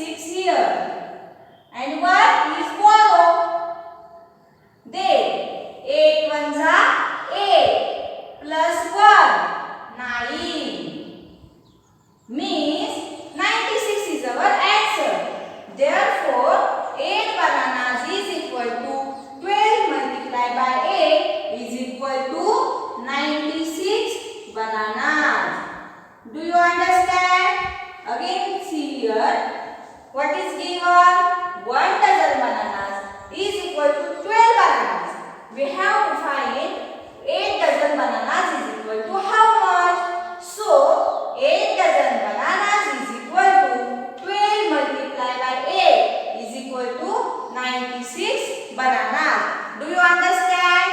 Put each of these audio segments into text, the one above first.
36 here. And what is borrow? They 8 ones are 8 plus 1 9 means 96 is our answer. Therefore 8 bananas is equal to 12 multiplied by 8 is equal to 96 bananas. Do you understand? Again see here. What is given? 1 dozen bananas is equal to 12 bananas. We have to find 8 dozen bananas is equal to how much? So 8 dozen bananas is equal to 12 multiplied by 8 is equal to 96 bananas. Do you understand?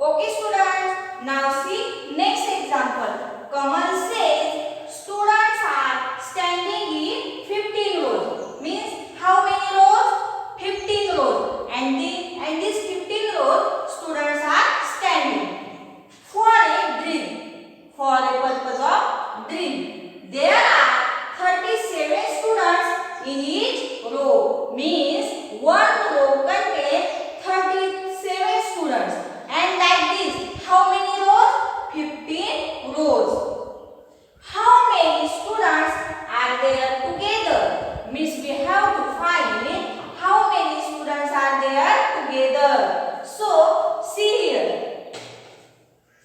Okay students. Now see next example. Kamal says students are standing in 15 rows. Means how many rows? 15 rows. And these 15 rows students are standing for a drill. For a purpose of drill. There are 37 students in each row. Means one row contains 37 students. And like this, how many rows? 15 rows. How many students are there together? Means we have to find how many students are there together. So, see here.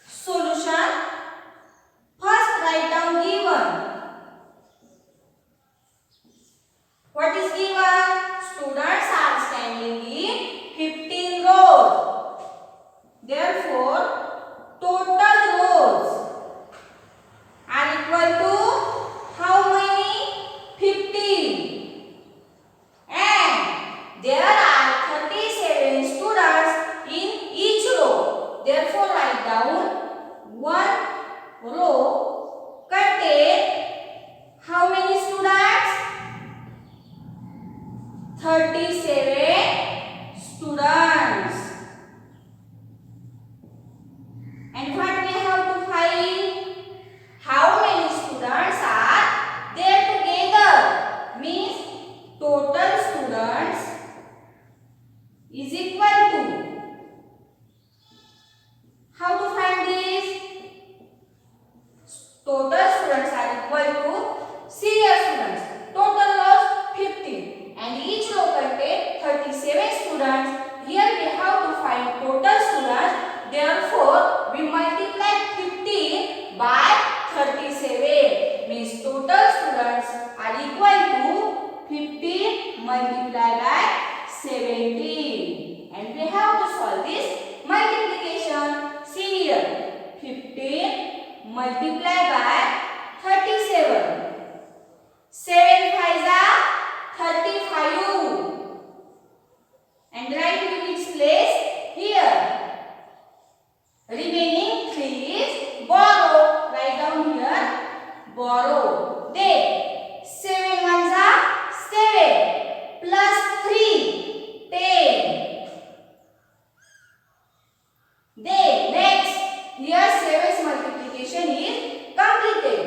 Solution. First write down given. What is given? Students are standing in 15 rows. Therefore, total rows are equal to how many? 15. And there are 37 students in each row. Therefore, write down one row contain how many students? 37 students. And what we have to find? How many students are there together? Means total students is equal to. How to find this? Total students are equal to senior students. Total was 15 and each row contains 37 students. Here we have to find total students. Therefore, we multiply 15 by 37 means total students are equal to 15 multiplied by 17 and we have to solve this multiplication. See here 15 multiplied by 37. 7 5s are 35 and write units place here. Remaining 3 is borrow. Write down here borrow. Then 7 ones are 7 plus 3 10. Then next here 7's multiplication is completed.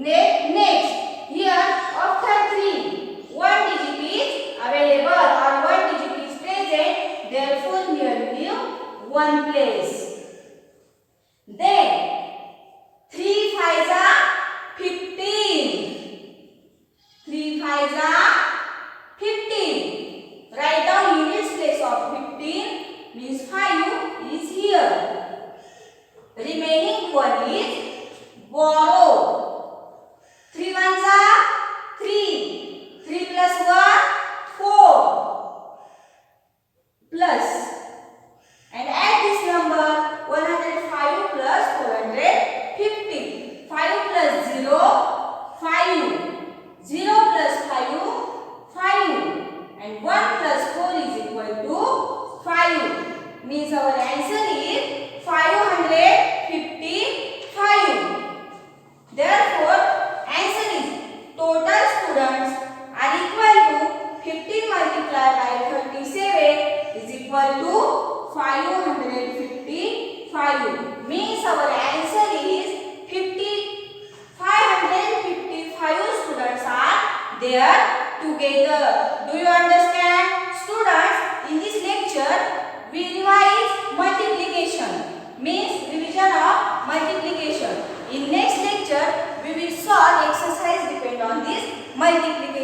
Next here after 3 one digit is available or one digit is present. Therefore here we give one place. Then 3 5s are 15. 3 5s are 15. Write down units place of 15 means 5 is here. Remaining 1 is borrow. 3 ones are 3. 3 plus 1 4 plus and add this number 105 plus 450. 5 plus 0 5. 0 plus 5 5 and 1 plus 4 is equal to 5 means our answer is 555. Therefore, answer is total students are equal to 15 multiplied by 37 is equal to 555. Means our answer is 555 students are there together. Do you understand? Students, in this lecture, we revise multiplication. Means division of multiplication. In next lecture, we will solve exercise depend on this multiplication.